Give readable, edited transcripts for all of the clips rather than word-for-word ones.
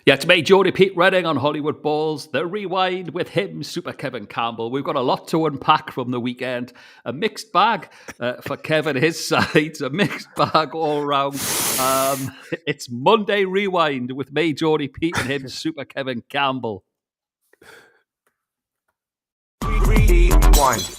Yeah, it's me, Jody Pete Redding on Hollywood Balls. The Rewind with him, Super Kevin Campbell. We've got a lot to unpack from the weekend. A mixed bag for Kevin, his side. A mixed bag all round. It's Monday Rewind with me, Jody Pete, and him, Super Kevin Campbell. Rewind.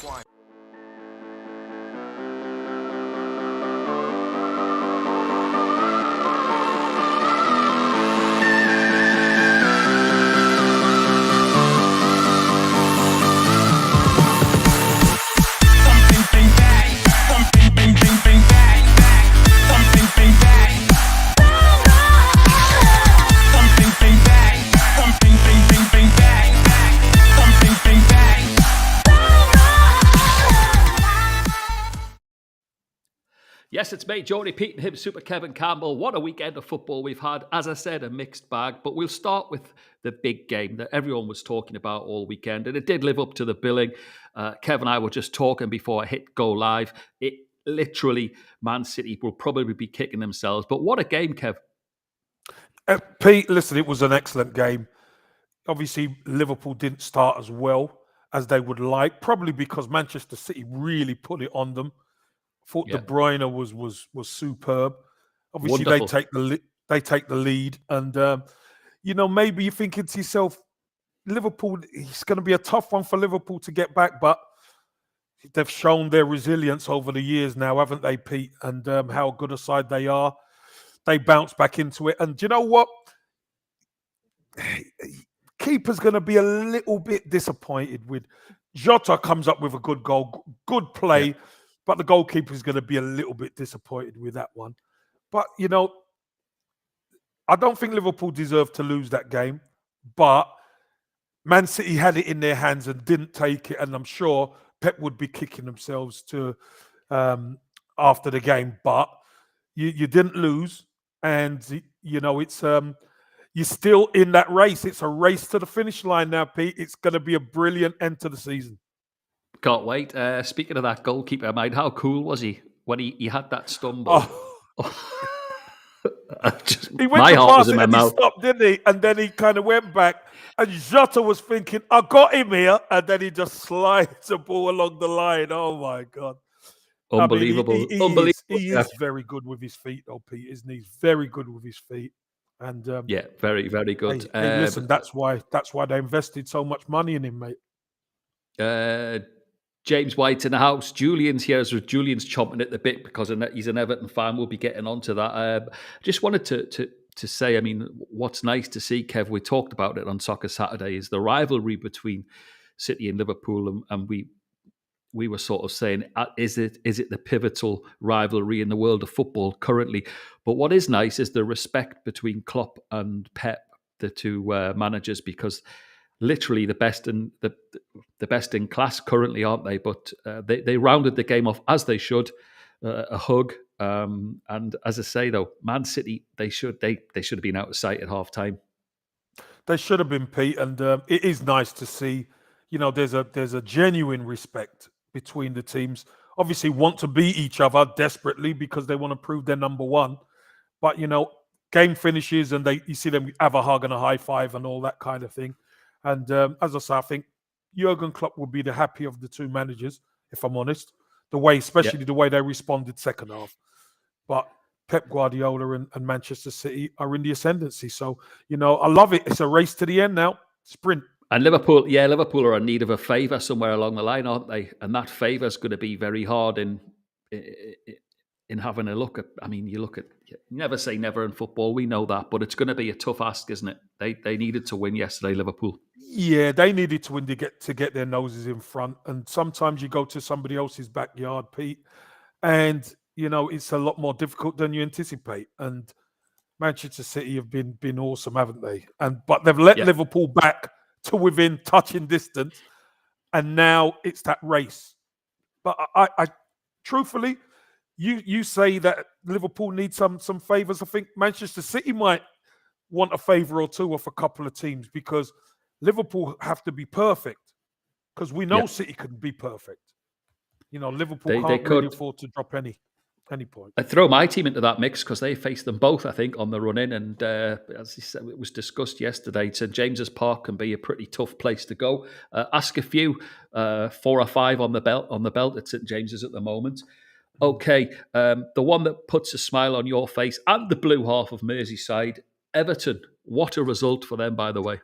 Yes, it's me, Jody Pete, and him, Super Kevin Campbell. What a weekend of football we've had. As I said, a mixed bag. But we'll start with the big game that everyone was talking about all weekend. And it did live up to the billing. Kev and I were just talking before I hit go live. It literally, Man City will probably be kicking themselves. But what a game, Kev. Pete, listen, it was an excellent game. Obviously, Liverpool didn't start as well as they would like, probably because Manchester City really put it on them. Thought De Bruyne was superb. Obviously, Wonderful. they take the lead, and maybe you're thinking to yourself, Liverpool, it's going to be a tough one for Liverpool to get back, but they've shown their resilience over the years now, haven't they, Pete? And how good a side they are. They bounce back into it, and do you know what? Keeper's going to be a little bit disappointed with Jota comes up with a good goal, good play. Yeah. But the goalkeeper is going to be a little bit disappointed with that one. But, I don't think Liverpool deserved to lose that game. But Man City had it in their hands and didn't take it. And I'm sure Pep would be kicking themselves to after the game. But you didn't lose. And, it's you're still in that race. It's a race to the finish line now, Pete. It's going to be a brilliant end to the season. Can't wait. Speaking of that goalkeeper, mate, how cool was he when he had that stumble? He went to pass it and he stopped, didn't he? And then he kind of went back, and Jota was thinking, I got him here. And then he just slides the ball along the line. Oh, my God. Unbelievable. Unbelievable. He is very good with his feet, though, Pete, isn't he? He's very good with his feet. And very, very good. Hey, listen, that's why they invested so much money in him, mate. James White's in the house. Julian's here. So Julian's chomping at the bit because he's an Everton fan. We'll be getting onto that. Just wanted to say, I mean, what's nice to see, Kev, we talked about it on Soccer Saturday, is the rivalry between City and Liverpool. And we were sort of saying, is it the pivotal rivalry in the world of football currently? But what is nice is the respect between Klopp and Pep, the two managers, because literally the best in class currently, aren't they? But they rounded the game off as they should. A hug, and as I say though, Man City they should have been out of sight at half time. They should have been, Pete, and it is nice to see. There's a genuine respect between the teams. Obviously, want to beat each other desperately because they want to prove they're number one. But game finishes and you see them have a hug and a high five and all that kind of thing. And as I say, I think Jurgen Klopp would be the happy of the two managers, if I'm honest. Especially the way they responded second half. But Pep Guardiola and Manchester City are in the ascendancy. So, I love it. It's a race to the end now. Sprint. And Liverpool are in need of a favour somewhere along the line, aren't they? And that favour is going to be very hard in having a look at. I mean, you never say never in football. We know that, but it's going to be a tough ask, isn't it? They needed to win yesterday, Liverpool. Yeah, they needed to win to get their noses in front. And sometimes you go to somebody else's backyard, Pete, and it's a lot more difficult than you anticipate. And Manchester City have been awesome, haven't they? But they've let Liverpool back to within touching distance, and now it's that race. But I truthfully, you say that Liverpool needs some favours. I think Manchester City might want a favour or two off a couple of teams because Liverpool have to be perfect because we know City couldn't be perfect. Liverpool can't really afford to drop any. Any point. I'd throw my team into that mix because they faced them both, I think, on the run in. And as you said, it was discussed yesterday, St James's Park can be a pretty tough place to go. Ask a few, 4 or 5 on the belt at St James's at the moment. Okay, the one that puts a smile on your face and the blue half of Merseyside, Everton. What a result for them, by the way.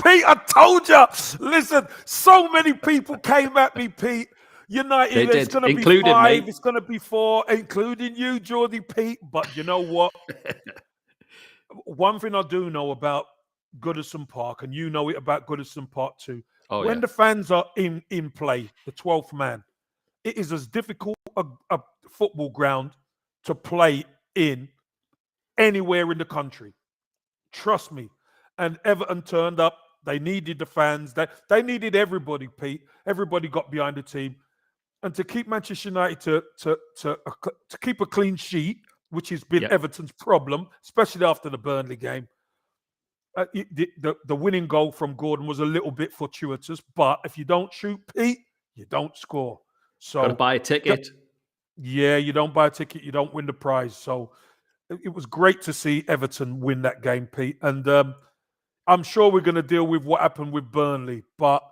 Pete, I told you. Listen, so many people came at me, Pete. United, They it's did, going to be including 5, me. it's going to be 4, including you, Geordie Pete. But you know what? One thing I do know about Goodison Park, and you know it about Goodison Park too, Oh, when yeah, the fans are in play, the 12th man, it is as difficult a football ground to play in anywhere in the country. Trust me. And Everton turned up. They needed the fans. They needed everybody, Pete. Everybody got behind the team. And to keep Manchester United to keep a clean sheet, which has been yeah. Everton's problem, especially after the Burnley game. The winning goal from Gordon was a little bit fortuitous, but if you don't shoot, Pete, you don't score. Got to So, buy a ticket. yeah, you don't buy a ticket, you don't win the prize. So, it was great to see Everton win that game, Pete. And I'm sure we're going to deal with what happened with Burnley, but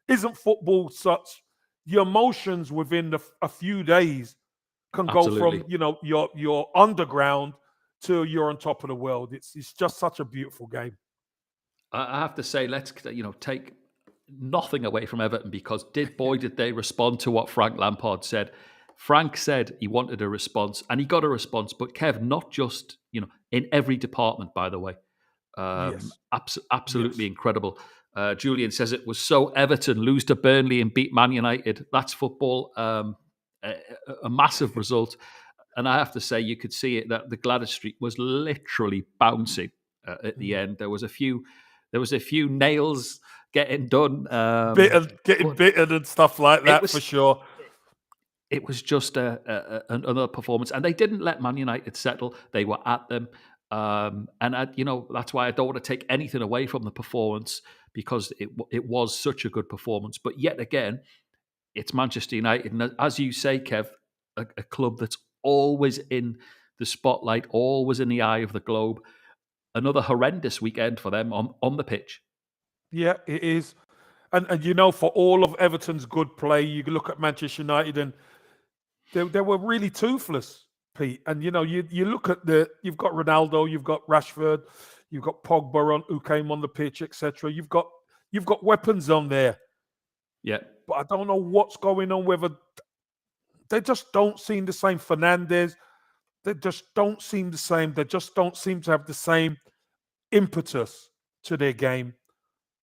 isn't football such? The emotions within a few days can go from Absolutely. your underground to you're on top of the world. It's just such a beautiful game. I have to say, let's take nothing away from Everton because did they respond to what Frank Lampard said? Frank said he wanted a response, and he got a response. But Kev, not just in every department, by the way, Yes, absolutely yes. incredible. Julian says it was so Everton lose to Burnley and beat Man United. That's football. A massive result. And I have to say, you could see it that the Gladys Street was literally bouncing at the Mm. end. There was a few nails getting done, Getting but bitten and stuff like it that for was sure. it was just another performance, and they didn't let Man United settle. They were at them, that's why I don't want to take anything away from the performance because it was such a good performance. But yet again, it's Manchester United, and as you say, Kev, a club that's always in the spotlight, always in the eye of the globe. Another horrendous weekend for them on the pitch. Yeah, it is. And for all of Everton's good play, you look at Manchester United and they were really toothless, Pete. And you look at you've got Ronaldo, you've got Rashford, you've got Pogba who came on the pitch, etc. You've got weapons on there, Yeah, but I don't know what's going on. Whether they just don't seem the same. Fernandez, they just don't seem the same. They just don't seem to have the same impetus to their game.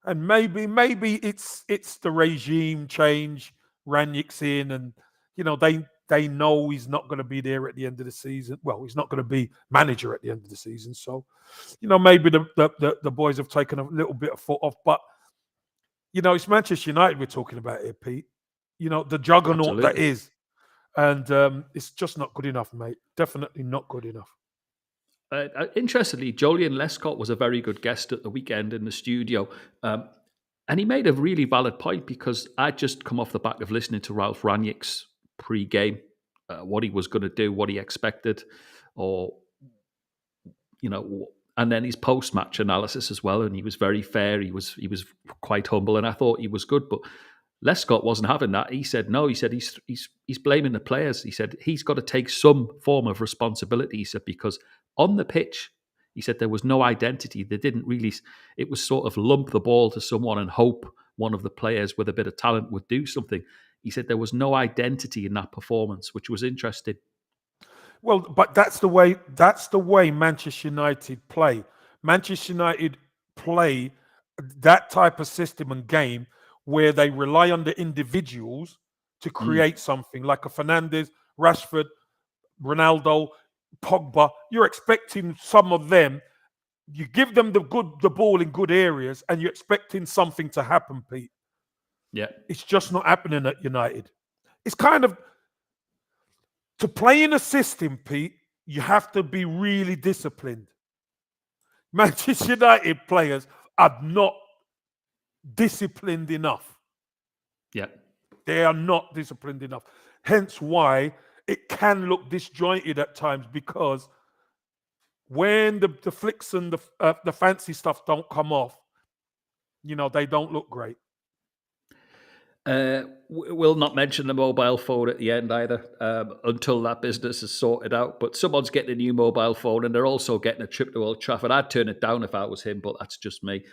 And maybe it's the regime change. Ranick's in, and they know he's not going to be there at the end of the season. Well, he's not going to be manager at the end of the season. So, maybe the boys have taken a little bit of foot off. But it's Manchester United we're talking about here, Pete. The juggernaut that absolutely. is, and it's just not good enough, mate. Definitely not good enough. Interestingly, Jolien Lescott was a very good guest at the weekend in the studio. And he made a really valid point because I'd just come off the back of listening to Ralph Ranick's pre-game, what he was going to do, what he expected, or, and then his post-match analysis as well. And he was very fair. He was quite humble, and I thought he was good. But Lescott wasn't having that. He said no. He said he's blaming the players. He said he's got to take some form of responsibility. He said because on the pitch, he said there was no identity. They didn't really. It was sort of lump the ball to someone and hope one of the players with a bit of talent would do something. He said there was no identity in that performance, which was interesting. Well, but that's the way Manchester United play. Manchester United play that type of system and game where they rely on the individuals to Mm, create something like a Fernandez, Rashford, Ronaldo, Pogba. You're expecting some of them. You give them the ball in good areas, and you're expecting something to happen, Pete. yeah, It's just not happening at United. It's kind of to play in a system, Pete. You have to be really disciplined. Manchester United players are not disciplined enough. yeah, They are not disciplined enough. Hence why it can look disjointed at times because when the flicks and the fancy stuff don't come off, they don't look great. We'll not mention the mobile phone at the end either until that business is sorted out. But someone's getting a new mobile phone and they're also getting a trip to Old Trafford. I'd turn it down if I was him, but that's just me.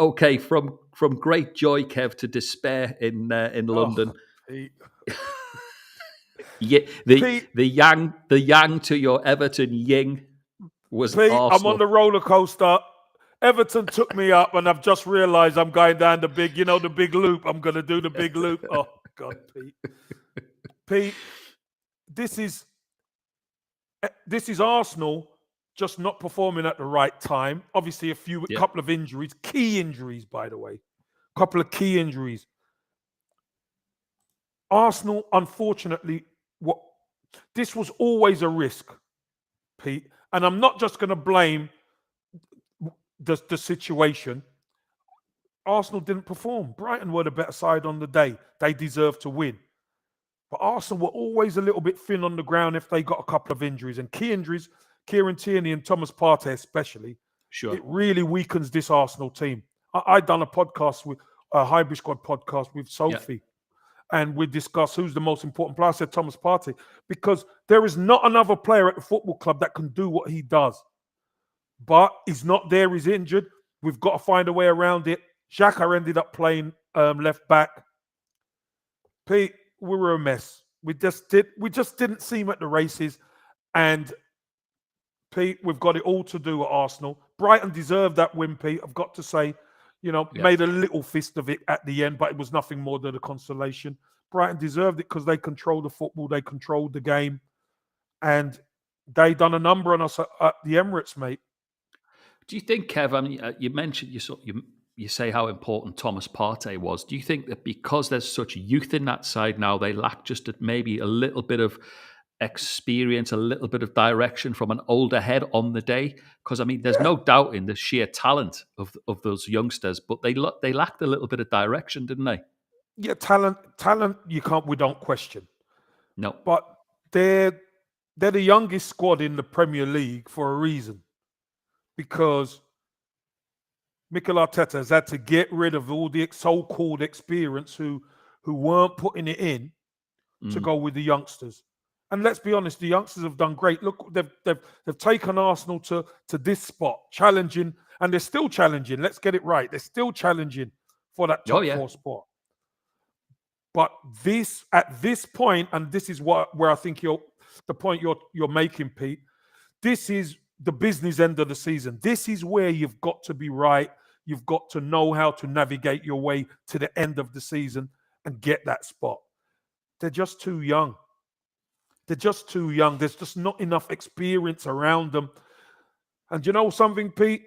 Okay, from great joy, Kev, to despair in London. Oh, Pete. Yeah, Pete, the yang to your Everton ying was Pete, I'm on Arsenal. the roller coaster. Everton took me up, and I've just realised I'm going down the big loop. I'm going to do the big loop. Oh God, Pete. Pete, this is Arsenal just not performing at the right time. Obviously, a Yeah, couple of injuries, key injuries, by the way, couple of key injuries. Arsenal, unfortunately, what this was always a risk, Pete, and I'm not just going to blame the situation. Arsenal didn't perform. Brighton were the better side on the day. They deserved to win. But Arsenal were always a little bit thin on the ground if they got a couple of injuries. And key injuries, Kieran Tierney and Thomas Partey especially, sure. it really weakens this Arsenal team. I done a podcast with a Hybrid Squad podcast with Yeah, Sophie, and we discussed who's the most important player. I said Thomas Partey, because there is not another player at the football club that can do what he does. But he's not there. He's injured. We've got to find a way around it. Xhaka ended up playing left back. Pete, we were a mess. We just didn't seem at the races. And Pete, we've got it all to do at Arsenal. Brighton deserved that win, Pete. I've got to say, yeah. made a little fist of it at the end, but it was nothing more than a consolation. Brighton deserved it because they controlled the football, they controlled the game, and they done a number on us at the Emirates, mate. Do you think, Kev? I mean, you mentioned you say how important Thomas Partey was. Do you think that because there's such youth in that side now, they lack just maybe a little bit of experience, a little bit of direction from an older head on the day? Because I mean, there's Yeah, no doubt in the sheer talent of those youngsters, but they lacked a little bit of direction, didn't they? yeah, talent. We don't question, No. but they're the youngest squad in the Premier League for a reason, because Mikel Arteta has had to get rid of all the so-called experience who weren't putting it in to Mm. go with the youngsters. And let's be honest, the youngsters have done great. Look, they've taken Arsenal to this spot, challenging, and they're still challenging. Let's get it right. They're still challenging for that Oh top yeah, four spot. But this at this point, and this is where I think the point you're making, Pete. This is the business end of the season. This is where you've got to be right. You've got to know how to navigate your way to the end of the season and get that spot. They're just too young. They're just too young. There's just not enough experience around them. And you know something, Pete?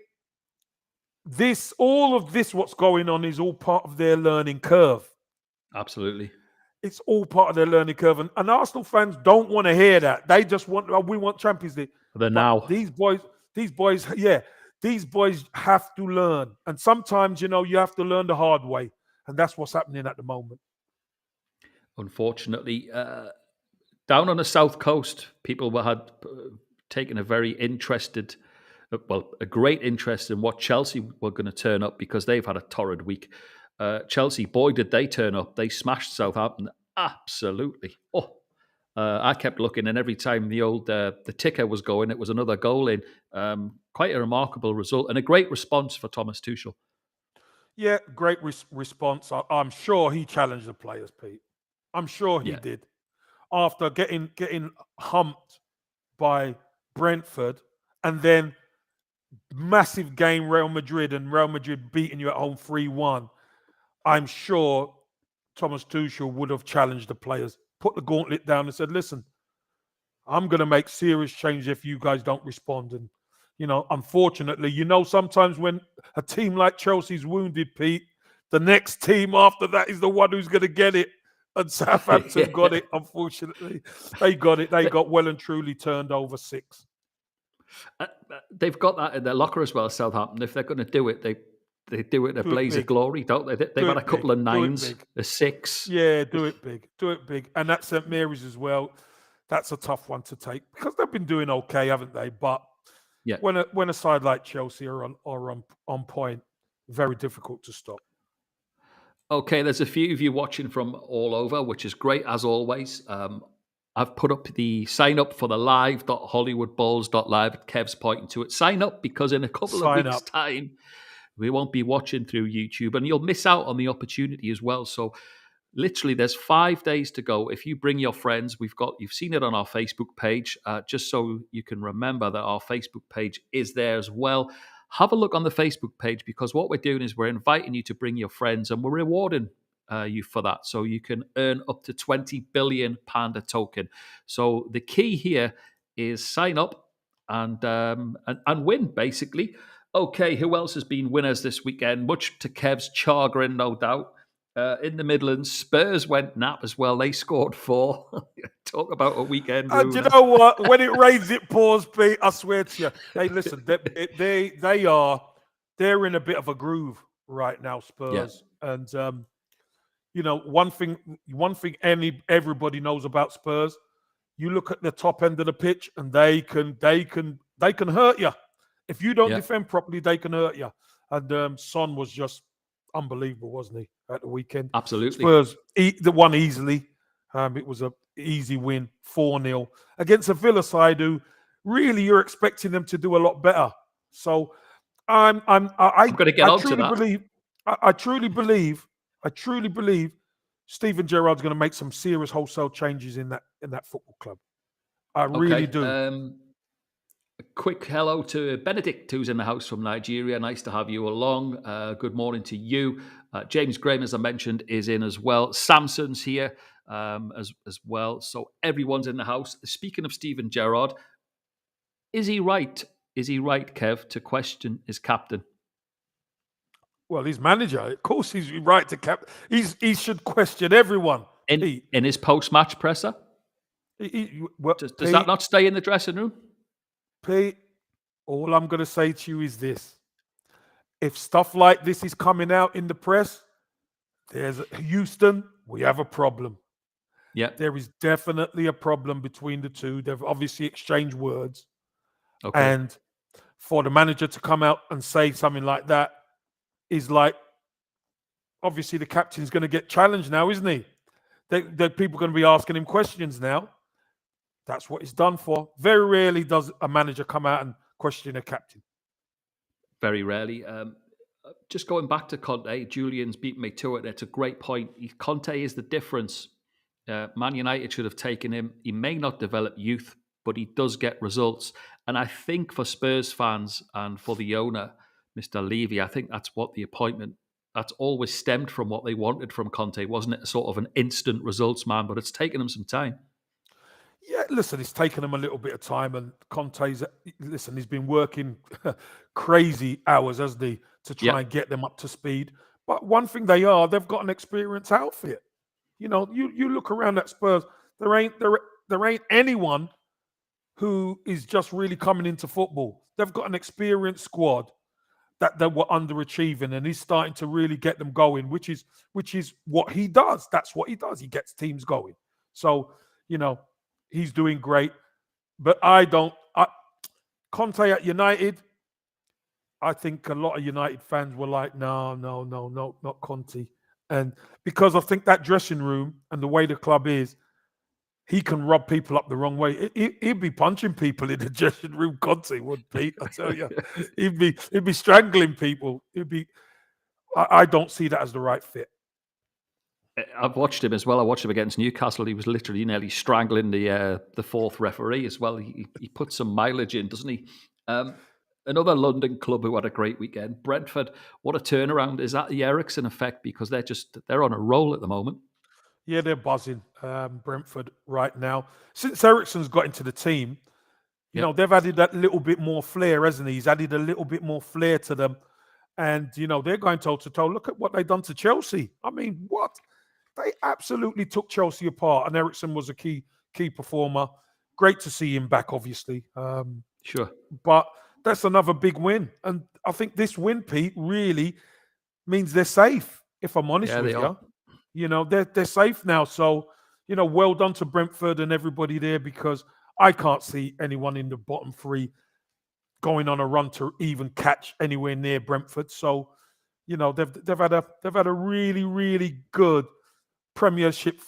All of this, what's going on, is all part of their learning curve. absolutely. It's all part of their learning curve. And Arsenal fans don't want to hear that. They just want, oh, we want Champions League. The But now. these boys have to learn. And sometimes, you have to learn the hard way. And that's what's happening at the moment. Unfortunately, down on the south coast, people had taken a very interested, a great interest in what Chelsea were going to turn up because they've had a torrid week. Chelsea, boy, did they turn up! They smashed Southampton absolutely. Oh, I kept looking, and every time the ticker was going, it was another goal in. Quite a remarkable result and a great response for Thomas Tuchel. Yeah, great response. I'm sure he challenged the players, Pete. I'm sure he Yeah, did. After getting humped by Brentford, and then massive game Real Madrid, and Real Madrid beating you at home 3-1, I'm sure Thomas Tuchel would have challenged the players, put the gauntlet down and said, listen, I'm going to make serious change if you guys don't respond. And, unfortunately, sometimes when a team like Chelsea's wounded, Pete, the next team after that is the one who's going to get it. And Southampton got yeah. it, unfortunately. They got it. They got well and truly turned over 6. They've got that in their locker as well, Southampton. If they're going to do it, they do it in a Do it blaze of big. glory, don't they? They've Do had a it big. couple of Do it 9s, big. a 6. Yeah, do it big. Do it big. And that's St. Mary's as well. that's a tough one to take because they've been doing okay, haven't they? But Yeah. when a side like Chelsea are on point, very difficult to stop. Okay, there's a few of you watching from all over, which is great as always. I've put up the sign up for the live.hollywoodballs.live. Kev's pointing to it. Sign up because in a couple of Sign weeks' up. time, we won't be watching through YouTube and you'll miss out on the opportunity as well. So literally there's 5 days to go. If you bring your friends, you've seen it on our Facebook page, just so you can remember that our Facebook page is there as well. Have a look on the Facebook page because what we're doing is we're inviting you to bring your friends and we're rewarding you for that, so you can earn up to 20 billion panda token. So the key here is sign up and win basically. Okay, who else has been winners this weekend? Much to Kev's chagrin, no doubt. In the Midlands, Spurs went nap as well. They scored 4. Talk about a weekend Do you ruiner. know what? When it rains, it pours, Pete. I swear to you. Hey, listen, they're in a bit of a groove right now, Yeah, Spurs. And one thing everybody knows about Spurs. You look at the top end of the pitch, and they can hurt you. If you don't yeah, defend properly, they can hurt you. And Son was just unbelievable, wasn't he, at the weekend? absolutely. Spurs the one easily. It was a easy win, 4-0 against a Villa side who really you're expecting them to do a lot better. So I'm going to get I on to truly that. believe I truly believe Steven Gerrard's going to make some serious wholesale changes in that football club. I really Okay. do. A quick hello to Benedict, who's in the house from Nigeria. Nice to have you along. Good morning to you. James Graham, as I mentioned, is in as well. Samson's here as well. So everyone's in the house. Speaking of Steven Gerrard, is he right? Is he right, Kev, to question his captain? Well, his manager, of course, he's right to cap. He should question everyone, In Pete. in his post-match presser? Well, Does that not stay in the dressing room? Pete, all I'm going to say to you is this: if stuff like this is coming out in the press, there's Houston. We have a problem. Yeah. There is definitely a problem between the two. They've obviously exchanged words, Okay. and for the manager to come out and say something like that is like, obviously the captain's going to get challenged now, isn't he? People are going to be asking him questions now. That's what it's done for. Very rarely does a manager come out and question a captain. Very rarely. Just going back to Conte, Julian's beaten me to it. It's a great point. Conte is the difference. Man United should have taken him. He may not develop youth, but he does get results. And I think for Spurs fans and for the owner, Mr. Levy, I think that's what the appointment, that's always stemmed from what they wanted from Conte, wasn't it? Sort of an instant results man, but it's taken him some time. Yeah, listen, it's taken him a little bit of time, and he's been working crazy hours, hasn't he, to Yeah, try and get them up to speed. But one thing they've got an experienced outfit. You look around at Spurs, there ain't anyone who is just really coming into football. They've got an experienced squad that they were underachieving, and he's starting to really get them going, which is what he does. That's what he does. He gets teams going. So, he's doing great. But Conte at United, I think a lot of United fans were like, no, no, no, no, not Conte. And because I think that dressing room and the way the club is, he can rub people up the wrong way. He'd be punching people in the dressing room, Conte would, Pete. I tell you, he'd be strangling people. I don't see that as the right fit. I've watched him as well. I watched him against Newcastle. He was literally nearly strangling the fourth referee as well. He put some mileage in, doesn't he? Another London club who had a great weekend, Brentford. What a turnaround! Is that the Ericsson effect? Because they're on a roll at the moment. Yeah, they're buzzing, Brentford right now. Since Ericsson's got into the team, Yep, they've added that little bit more flair, hasn't he? He's added a little bit more flair to them. And, they're going toe to toe. Look at what they've done to Chelsea. I mean, what? They absolutely took Chelsea apart, and Ericsson was a key performer. Great to see him back, obviously. sure. But that's another big win. And I think this win, Pete, really means they're safe, if I'm honest Yeah, they with are. you. They're safe now. So, well done to Brentford and everybody there, because I can't see anyone in the bottom three going on a run to even catch anywhere near Brentford. So, they've had a really, really good Premiership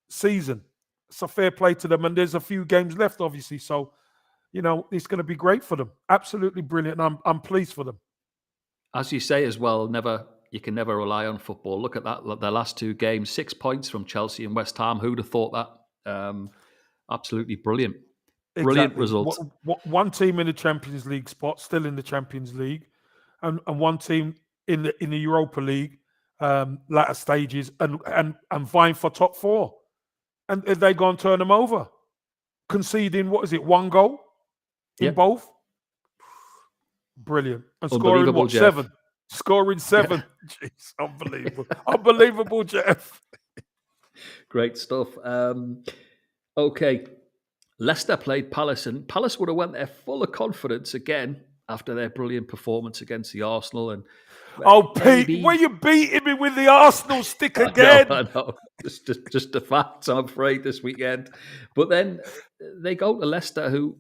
season. So fair play to them, and there's a few games left, obviously. So it's going to be great for them. Absolutely brilliant. I'm pleased for them. As you say as well, you can never rely on football. Look at that, the last two games, 6 points from Chelsea and West Ham. Who'd have thought that? Absolutely brilliant. Brilliant Exactly. result. One team in the Champions League spot, still in the Champions League, and one team in the Europa League latter stages, and vying for top four, and they go and turn them over, conceding, what is it, one goal in Yep. both. Brilliant. And scoring Unbelievable, what, Jeff. seven? Scoring Yeah. 7. Jeez, unbelievable. Unbelievable, Jeff. Great stuff. Okay. Leicester played Palace, and Palace would have went there full of confidence again after their brilliant performance against the Arsenal. And Oh, Pete, were maybe you beating me with the Arsenal stick I know, again? I know. Just the facts, I'm afraid, this weekend. But then they go to Leicester, who,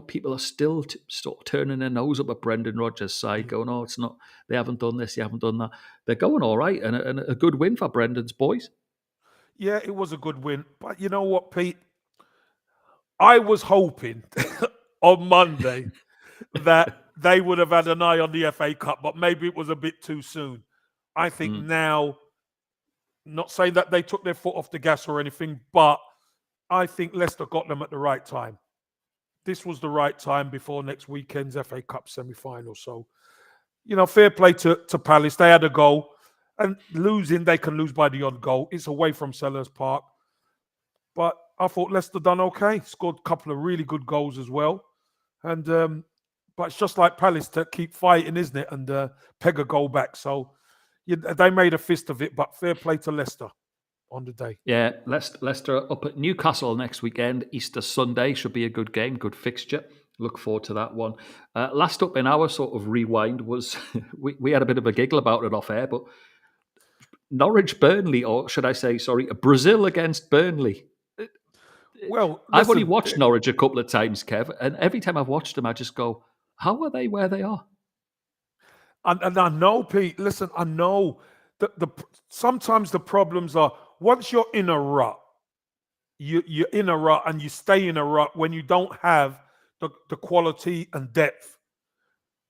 people are still sort of turning their nose up at Brendan Rodgers' side, going, "Oh, it's not. They haven't done this. They haven't done that." They're going all right, and a good win for Brendan's boys. Yeah, it was a good win. But you know what, Pete? I was hoping on Monday that they would have had an eye on the FA Cup, but maybe it was a bit too soon. I think Mm. now, not saying that they took their foot off the gas or anything, but I think Leicester got them at the right time. This was the right time before next weekend's FA Cup semi-final. So, fair play to Palace. They had a goal. And losing, they can lose by the odd goal. It's away from Sellers Park. But I thought Leicester done okay. Scored a couple of really good goals as well. And but it's just like Palace to keep fighting, isn't it? And peg a goal back. So they made a fist of it. But fair play to Leicester on the day. Yeah, Leicester up at Newcastle next weekend. Easter Sunday should be a good game, good fixture. Look forward to that one. Last up in our sort of rewind was we had a bit of a giggle about it off air, but Norwich Burnley, or should I say, sorry, Brazil against Burnley. Well, I've only listen, watched Norwich a couple of times, Kev, and every time I've watched them, I just go, "How are they where they are?" and I know, Pete. Listen, I know that sometimes the problems are once you're in a rut, you're in a rut and you stay in a rut when you don't have the quality and depth.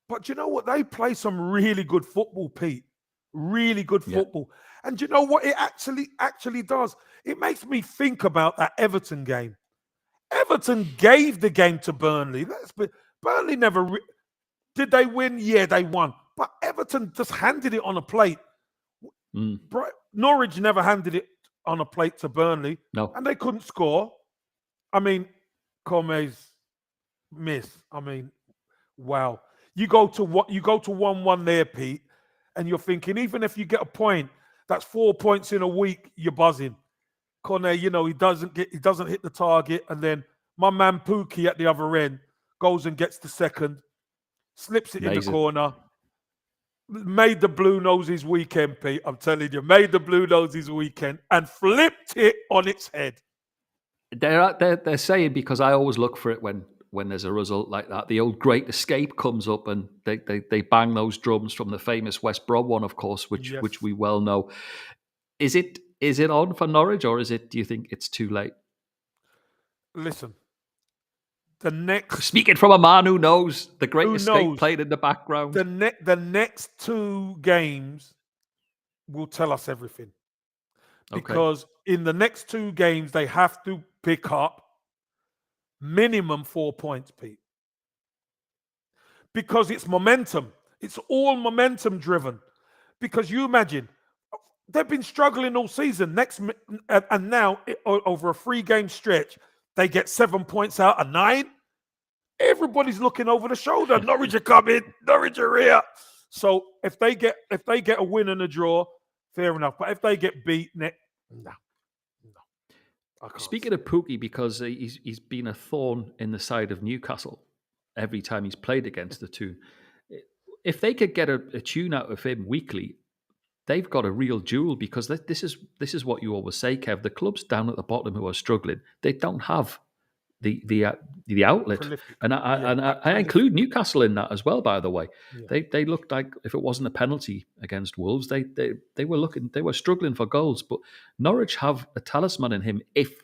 But you know what? They play some really good football, Pete. Really good Yeah. football. And you know what? It actually does. It makes me think about that Everton game. Everton gave the game to Burnley. Burnley never did they win? Yeah, they won. But Everton just handed it on a plate. Mm, Norwich never handed it on a plate to Burnley, no. and they couldn't score. I mean, Come's miss. I mean, wow. You go to 1-1 there, Pete, and you're thinking, even if you get a point, that's 4 points in a week, you're buzzing. Cornet, he doesn't hit the target, and then my man Pookie at the other end goes and gets the second, slips it in the Amazing. corner. Made the Blue Noses weekend, Pete. I'm telling you, made the Blue Noses weekend and flipped it on its head. They're saying, because I always look for it when there's a result like that. The old Great Escape comes up, and they bang those drums from the famous West Brom one, of course, Yes. which we well know. Is it on for Norwich, or do you think it's too late? Listen, the next Speaking from a man who knows, the Great who Escape knows played in the background. the next 2 games will tell us everything, Okay. because in the next 2 games they have to pick up minimum 4 points, Pete, because it's momentum. It's all momentum driven. Because you imagine they've been struggling all season. And now over a 3-game stretch, they get 7 points out of 9. Everybody's looking over the shoulder. Norwich are coming. Norwich are here. So if they get a win and a draw, fair enough. But if they get beat, no, I can't. Speaking of Pookie, because he's been a thorn in the side of Newcastle every time he's played against the two. If they could get a tune out of him weekly, they've got a real jewel because this is what you always say, Kev. The clubs down at the bottom who are struggling, they don't have the the uh, the outlet, Prolific. and Yeah, I prolific. include Newcastle in that as well. By the way, Yeah. they looked like if it wasn't a penalty against Wolves, they were struggling for goals. But Norwich have a talisman in him if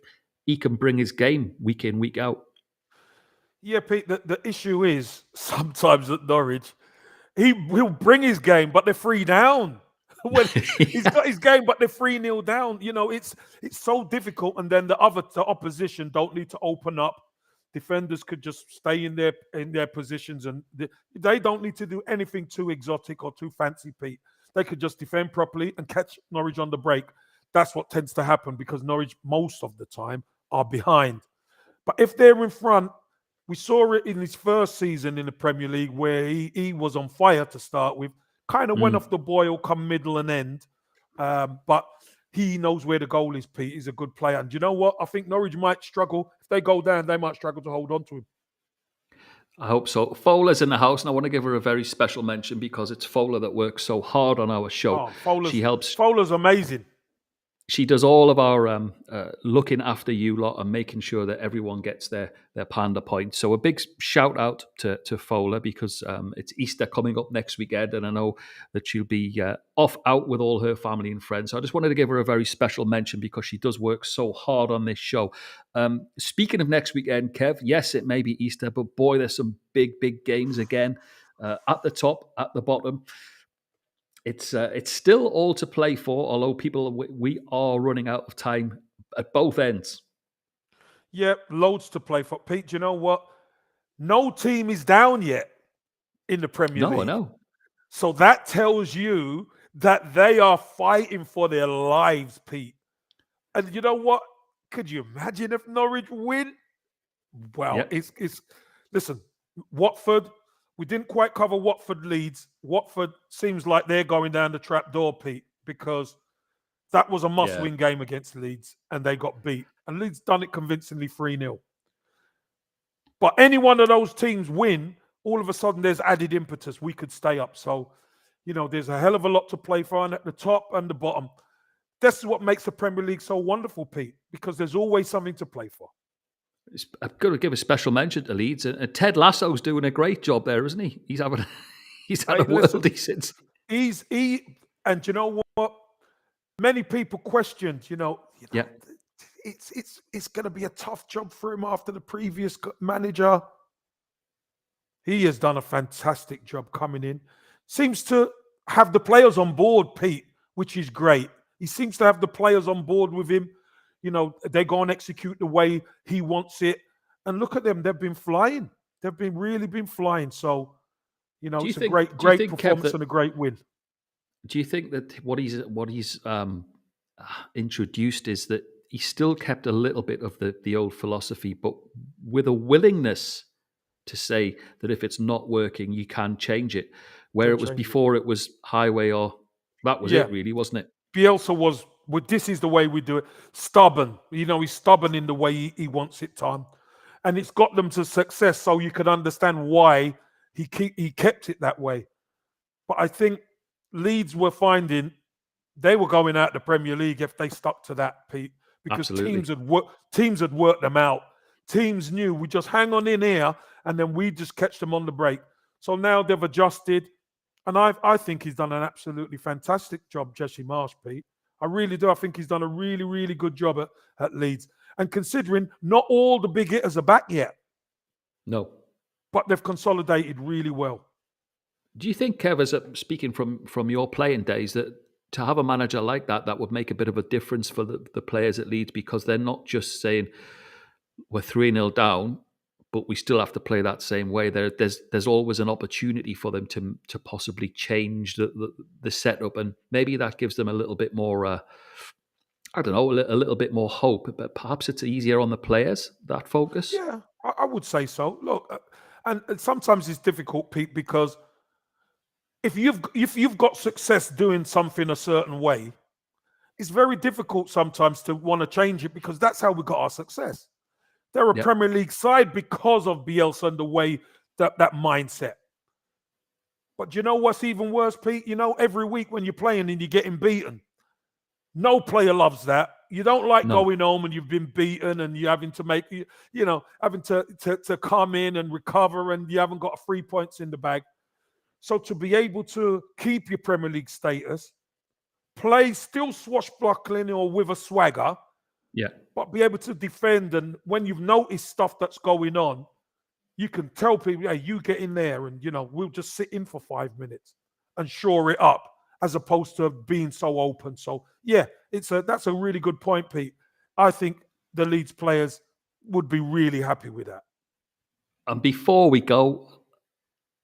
he can bring his game week in week out. Yeah, Pete, the issue is sometimes at Norwich, he'll bring his game, but they're 3 down. When he's Yeah. got his game, but they're 3-0 down. It's so difficult. And then the opposition don't need to open up. Defenders could just stay in their positions, and they don't need to do anything too exotic or too fancy, Pete. They could just defend properly and catch Norwich on the break. That's what tends to happen because Norwich most of the time are behind. But if they're in front, we saw it in his first season in the Premier League where he was on fire to start with. Kind of went Mm. off the boil come middle and end. But he knows where the goal is, Pete. He's a good player. And you know what? I think Norwich might struggle. If they go down, they might struggle to hold on to him. I hope so. Fowler's in the house, and I want to give her a very special mention because it's Fowler that works so hard on our show. Oh, She helps Fowler's amazing. she does all of our looking after you lot and making sure that everyone gets their panda points. So a big shout out to Fowler because it's Easter coming up next weekend, and I know that she'll be off out with all her family and friends. So I just wanted to give her a very special mention because she does work so hard on this show. Speaking of next weekend, Kev, yes, it may be Easter, but boy, there's some big games again at the top, at the bottom. It's still all to play for, although we are running out of time at both ends. Yeah, loads to play for. Pete, do you know what? No team is down yet in the Premier No, I League. know. So that tells you that they are fighting for their lives, Pete. And you know what? Could you imagine if Norwich win? Well, Yep. it's listen, Watford, we didn't quite cover Watford Leeds. Watford seems like they're going down the trap door, Pete, because that was a Yeah. must-win game against Leeds and they got beat. And Leeds done it convincingly 3-0. But any one of those teams win, all of a sudden there's added impetus. We could stay up. So, there's a hell of a lot to play for and at the top and the bottom. This is what makes the Premier League so wonderful, Pete, because there's always something to play for. I've got to give a special mention to Leeds. And Ted Lasso's doing a great job there, isn't he? He's having he's had Hey, a listen, worldie since. and you know what? Many people questioned, Yeah. it's going to be a tough job for him after the previous manager. He has done a fantastic job coming in. Seems to have the players on board, Pete, which is great. He seems to have the players on board with him. They go and execute the way he wants it. And look at them. They've been flying. They've been really been flying. So, Do you it's a think? great, Do you great think, Kev, performance that? and a great win. Do you think that what he's introduced is that he still kept a little bit of the old philosophy, but with a willingness to say that if it's not working, you can change it. Where Can it was change it. before, it was highway or that was Yeah. it, really, wasn't it? Bielsa was, well, this is the way we do it. Stubborn. He's stubborn in the way he wants it done. And it's got them to success. So you can understand why he kept it that way. But I think Leeds were finding they were going out the Premier League if they stuck to that, Pete, because Absolutely. teams had worked them out. Teams knew we just hang on in here and then we just catch them on the break. So now they've adjusted. And I think he's done an absolutely fantastic job, Jesse Marsh, Pete. I really do. I think he's done a really, really good job at Leeds. And considering not all the big hitters are back yet, No. but they've consolidated really well. Do you think, Kev, speaking from your playing days, that to have a manager like that would make a bit of a difference for the players at Leeds because they're not just saying we're 3-0 down, but we still have to play that same way. There's always an opportunity for them to possibly change the setup, and maybe that gives them a little bit more. I don't know, a little bit more hope, but perhaps it's easier on the players, that focus. Yeah, I would say so. Look, and sometimes it's difficult, Pete, because if you've got success doing something a certain way, it's very difficult sometimes to want to change it because that's how we got our success. They're a Yep. Premier League side because of Bielsa and the way that mindset. But do you know what's even worse, Pete? You know, every week when you're playing and you're getting beaten, no player loves that. You don't like No. going home and you've been beaten and you're having to make, having to come in and recover and you haven't got 3 points in the bag. So to be able to keep your Premier League status, play still swashbuckling or with a swagger, Yeah. but be able to defend. And when you've noticed stuff that's going on, you can tell people, hey, you get in there and, we'll just sit in for 5 minutes and shore it up as opposed to being so open. So, yeah, that's a really good point, Pete. I think the Leeds players would be really happy with that. And before we go,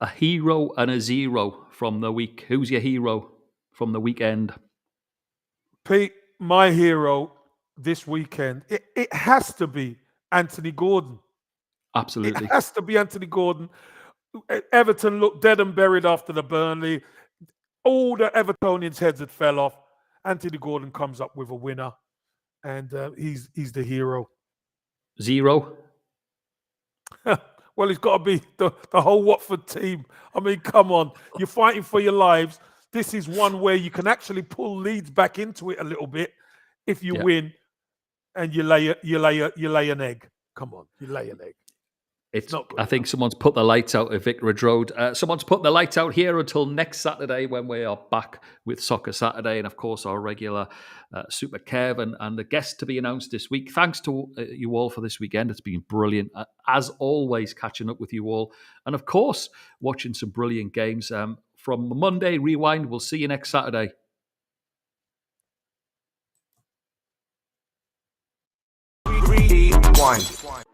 a hero and a zero from the week. Who's your hero from the weekend? Pete, my hero this weekend, it has to be Anthony Gordon. It Absolutely. has to be Anthony Gordon. Everton looked dead and buried after the Burnley. All the Evertonians' heads had fell off. Anthony Gordon comes up with a winner, and he's the hero. Zero? Well, he's got to be the whole Watford team. I mean, come on. You're fighting for your lives. This is one where you can actually pull Leeds back into it a little bit if you win and you lay an egg. Come on, you lay an egg. It's not good I think someone's put the lights out at Vicarage Road. Someone's put the lights out here until next Saturday when we are back with Soccer Saturday and, of course, our regular Super Kev and the guest to be announced this week. Thanks to you all for this weekend. It's been brilliant. As always, catching up with you all. And, of course, watching some brilliant games. From Monday Rewind, we'll see you next Saturday. Rewind.